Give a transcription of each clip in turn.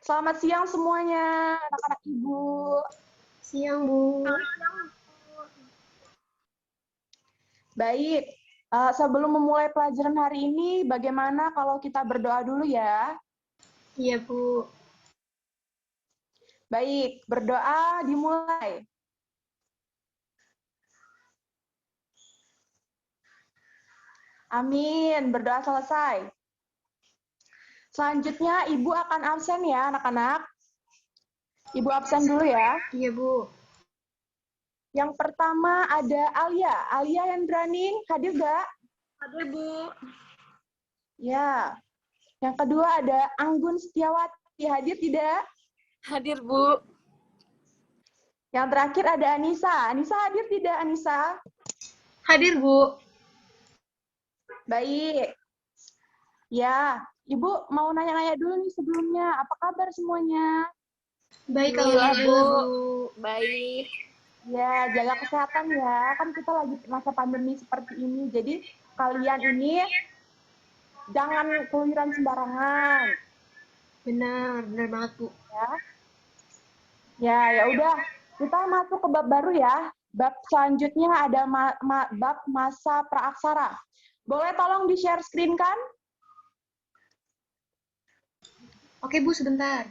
Selamat siang semuanya, anak-anak Ibu. Siang, Bu. Baik, sebelum memulai pelajaran hari ini, bagaimana kalau kita berdoa dulu ya? Iya, Bu. Baik, berdoa dimulai. Amin, berdoa selesai. Selanjutnya, Ibu akan absen ya, anak-anak. Ibu absen dulu ya. Iya, Bu. Yang pertama ada Alia. Alia Hendraning, hadir gak? Hadir, Bu. Ya. Yang kedua ada Anggun Setiawati, hadir tidak? Hadir, Bu. Yang terakhir ada Anissa. Anissa hadir tidak, Anissa? Hadir, Bu. Baik. Ya, Ibu mau nanya-nanya dulu nih sebelumnya. Apa kabar semuanya? Baik, Alhamdulillah, Bu. Bu. Baik. Ya, jaga kesehatan ya. Kan kita lagi masa pandemi seperti ini. Jadi kalian ini jangan keluyuran sembarangan. Benar banget, Bu. Ya udah. Kita masuk ke bab baru ya. Bab selanjutnya ada bab masa praaksara. Boleh tolong di-share screen kan? Oke, Bu, sebentar.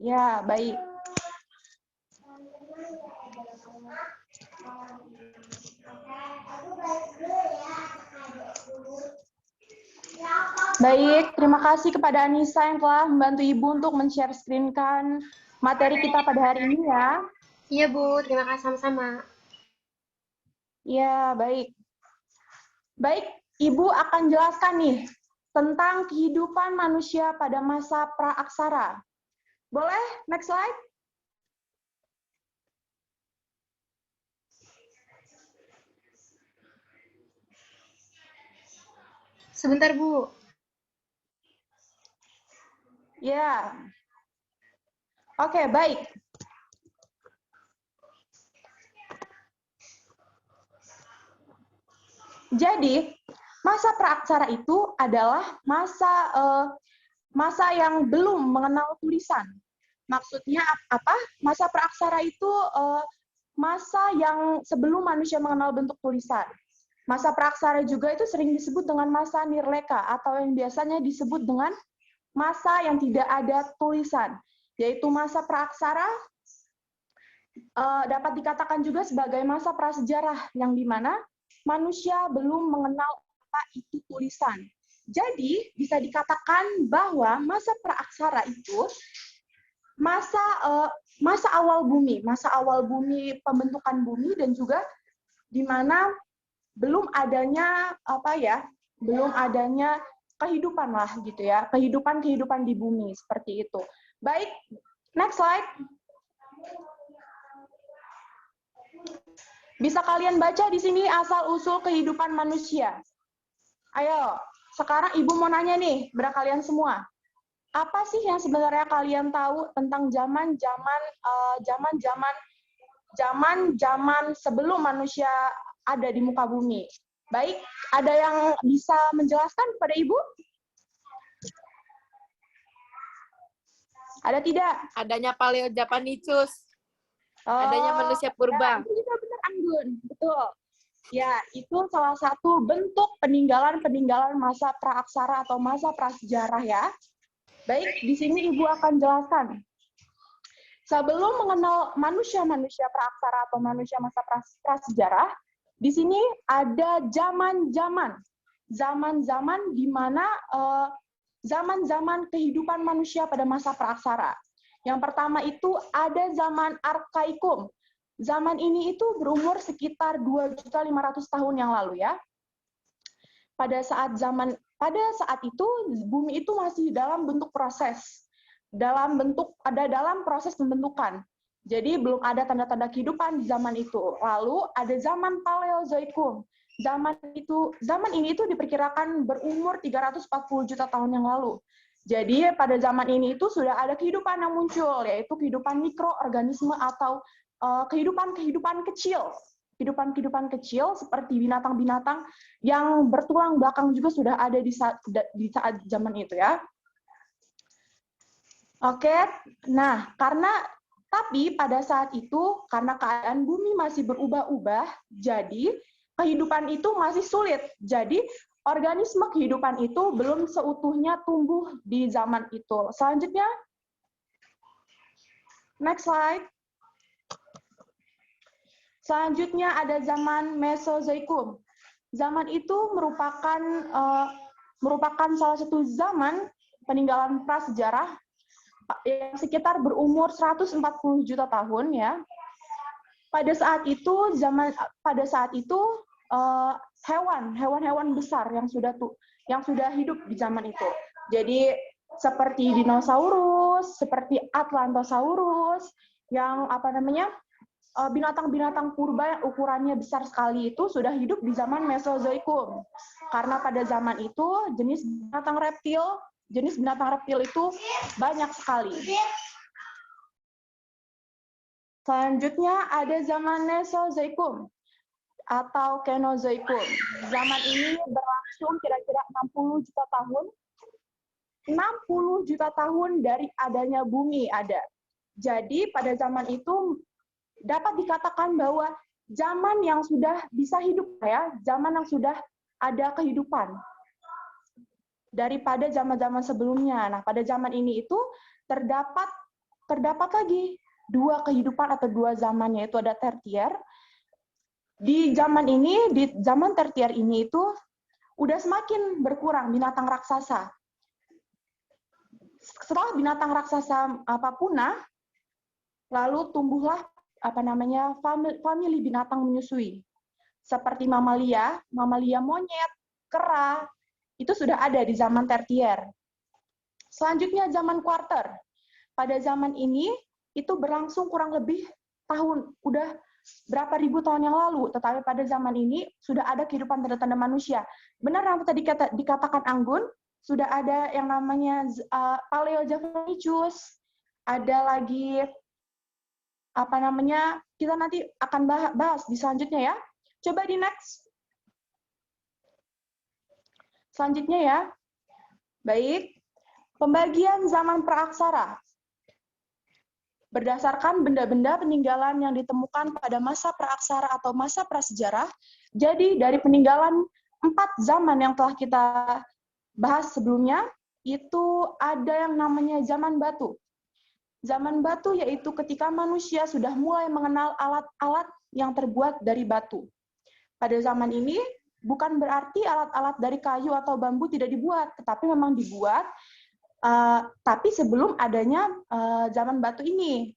Ya, baik. Baik, terima kasih kepada Anissa yang telah membantu Ibu untuk men-share screen-kan materi kita pada hari ini ya. Iya, Bu. Terima kasih sama-sama. Ya, baik. Baik, Ibu akan jelaskan nih tentang kehidupan manusia pada masa praaksara. Boleh? Next slide. Sebentar, Bu. Ya. Oke, baik. Jadi, masa praaksara itu adalah masa yang belum mengenal tulisan. Maksudnya apa? Masa praaksara itu masa yang sebelum manusia mengenal bentuk tulisan. Masa praaksara juga itu sering disebut dengan masa nirleka atau yang biasanya disebut dengan masa yang tidak ada tulisan, yaitu masa praaksara dapat dikatakan juga sebagai masa prasejarah yang dimana manusia belum mengenal apa itu tulisan. Jadi bisa dikatakan bahwa masa praaksara itu masa awal bumi pembentukan bumi dan juga di mana belum adanya kehidupan lah gitu ya, kehidupan di bumi seperti itu. Baik, next slide. Bisa kalian baca di sini asal-usul kehidupan manusia. Ayo, sekarang Ibu mau nanya nih, pada kalian semua. Apa sih yang sebenarnya kalian tahu tentang zaman sebelum manusia ada di muka bumi? Baik, ada yang bisa menjelaskan kepada Ibu? Ada tidak? Adanya Paleojapanicus. Adanya manusia purba. Ya, itu juga benar, Anggun. Betul. Ya, itu salah satu bentuk peninggalan masa praaksara atau masa prasejarah ya. Baik, di sini Ibu akan jelaskan. Sebelum mengenal manusia praaksara atau manusia masa prasejarah, di sini ada zaman-zaman di mana zaman-zaman kehidupan manusia pada masa praaksara. Yang pertama itu ada zaman arkaikum. Zaman ini itu berumur sekitar 2.500.000 tahun yang lalu ya. Pada saat itu bumi itu masih dalam proses pembentukan. Jadi belum ada tanda-tanda kehidupan di zaman itu. Lalu ada zaman Paleozoikum. Zaman ini itu diperkirakan berumur 340 juta tahun yang lalu. Jadi pada zaman ini itu sudah ada kehidupan yang muncul, yaitu kehidupan mikroorganisme atau kehidupan kecil. Kehidupan kecil seperti binatang-binatang yang bertulang belakang juga sudah ada di saat zaman itu ya. Oke, nah tapi pada saat itu karena keadaan bumi masih berubah-ubah, jadi kehidupan itu masih sulit. Jadi organisme kehidupan itu belum seutuhnya tumbuh di zaman itu. Selanjutnya, next slide. Selanjutnya ada zaman Mesozoikum. Zaman itu merupakan salah satu zaman peninggalan prasejarah yang sekitar berumur 140 juta tahun ya. Pada saat itu hewan-hewan besar yang sudah hidup di zaman itu. Jadi seperti dinosaurus, seperti Atlantosaurus, yang binatang-binatang purba yang ukurannya besar sekali itu sudah hidup di zaman Mesozoikum. Karena pada zaman itu jenis binatang reptil itu banyak sekali. Selanjutnya ada zaman Mesozoikum atau Kenozoikum. Zaman ini berlangsung kira-kira 60 juta tahun. 60 juta tahun dari adanya bumi ada. Jadi pada zaman itu dapat dikatakan bahwa zaman yang sudah bisa hidup ya, zaman yang sudah ada kehidupan daripada zaman-zaman sebelumnya. Nah, pada zaman ini itu terdapat lagi dua kehidupan atau dua zaman, yaitu ada tertier. Di zaman tertier ini itu udah semakin berkurang binatang raksasa. Setelah binatang raksasa punah, lalu tumbuhlah famili binatang menyusui. Seperti mamalia monyet, kera, itu sudah ada di zaman tertier. Selanjutnya zaman kuarter. Pada zaman ini itu berlangsung kurang lebih udah berapa ribu tahun yang lalu, tetapi pada zaman ini sudah ada kehidupan tanda-tanda manusia. Benar yang tadi dikatakan Anggun, sudah ada yang namanya Paleojavanicius, ada lagi kita nanti akan bahas di selanjutnya ya. Coba di next. Selanjutnya ya. Baik. Pembagian zaman praaksara. Berdasarkan benda-benda peninggalan yang ditemukan pada masa praaksara atau masa prasejarah, jadi dari peninggalan 4 zaman yang telah kita bahas sebelumnya, itu ada yang namanya zaman batu. Zaman batu yaitu ketika manusia sudah mulai mengenal alat-alat yang terbuat dari batu. Pada zaman ini, bukan berarti alat-alat dari kayu atau bambu tidak dibuat, tetapi memang dibuat, tapi sebelum adanya zaman batu ini.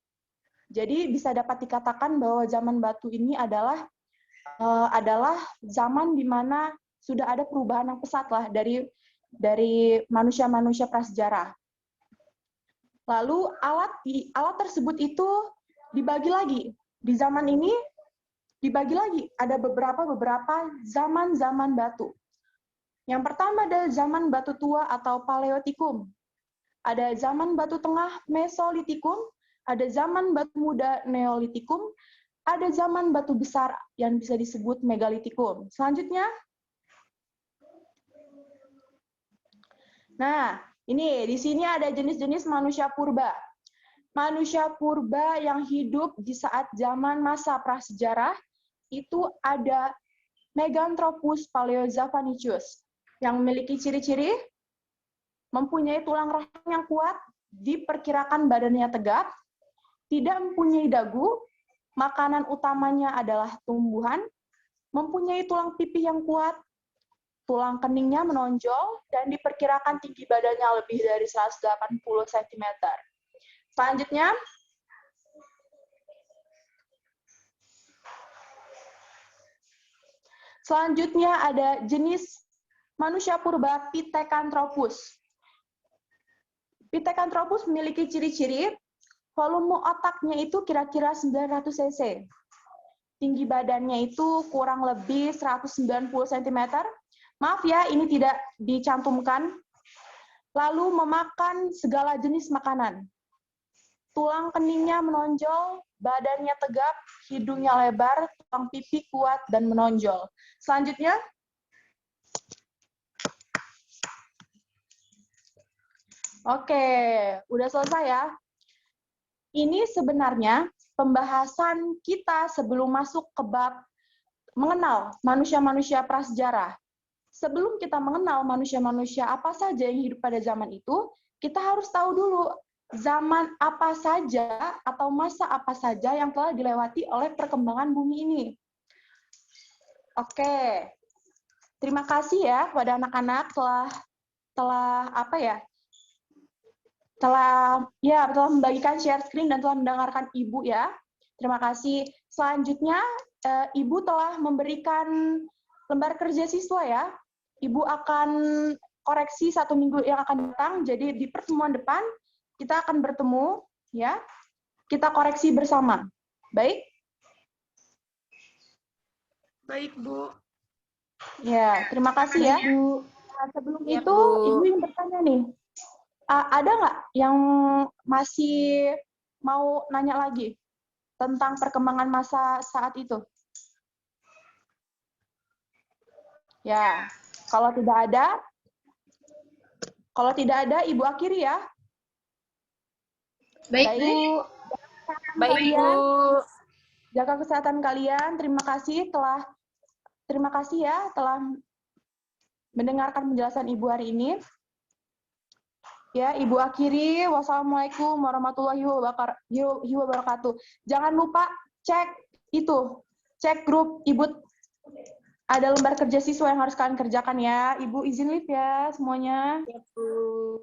Jadi bisa dapat dikatakan bahwa zaman batu ini adalah zaman di mana sudah ada perubahan yang pesat lah dari manusia-manusia prasejarah. Lalu alat tersebut itu dibagi lagi. Di zaman ini dibagi lagi, ada beberapa zaman-zaman batu. Yang pertama ada zaman batu tua atau Paleotikum. Ada zaman batu tengah Mesolitikum, ada zaman batu muda Neolitikum, ada zaman batu besar yang bisa disebut Megalitikum. Selanjutnya, nah, ini di sini ada jenis-jenis manusia purba. Manusia purba yang hidup di saat zaman masa prasejarah itu ada Meganthropus paleojavanicius yang memiliki ciri-ciri mempunyai tulang rahang yang kuat, diperkirakan badannya tegap, tidak mempunyai dagu, makanan utamanya adalah tumbuhan, mempunyai tulang pipih yang kuat, tulang keningnya menonjol, dan diperkirakan tinggi badannya lebih dari 180 cm. Selanjutnya, ada jenis manusia purba Pithecanthropus. Pithecanthropus memiliki ciri-ciri volume otaknya itu kira-kira 900 cc. Tinggi badannya itu kurang lebih 190 cm. Maaf ya, ini tidak dicantumkan. Lalu memakan segala jenis makanan. Tulang keningnya menonjol, badannya tegap, hidungnya lebar, tulang pipi kuat dan menonjol. Selanjutnya, Oke, udah selesai ya. Ini sebenarnya pembahasan kita sebelum masuk ke bab mengenal manusia-manusia prasejarah. Sebelum kita mengenal manusia-manusia apa saja yang hidup pada zaman itu, kita harus tahu dulu zaman apa saja atau masa apa saja yang telah dilewati oleh perkembangan bumi ini. Oke, terima kasih ya kepada anak-anak telah membagikan share screen dan telah mendengarkan Ibu ya. Terima kasih. Selanjutnya, Ibu telah memberikan lembar kerja siswa ya. Ibu akan koreksi 1 minggu yang akan datang. Jadi di pertemuan depan kita akan bertemu ya. Kita koreksi bersama. Baik? Baik, Bu. Ya, terima kasih ya. Bu. Nah, sebelum Ya, itu, Bu. Ibu yang bertanya nih. Ada nggak yang masih mau nanya lagi tentang perkembangan masa saat itu? Ya, kalau tidak ada, Ibu akhiri ya. Baik, Bu. Baik, Bu. Jaga kesehatan kalian. Terima kasih ya telah mendengarkan penjelasan Ibu hari ini. Ya, Ibu akhiri. Wassalamualaikum warahmatullahi wabarakatuh. Jangan lupa cek grup Ibu. Ada lembar kerja siswa yang harus kalian kerjakan ya. Ibu izin live ya semuanya. Ya, Bu.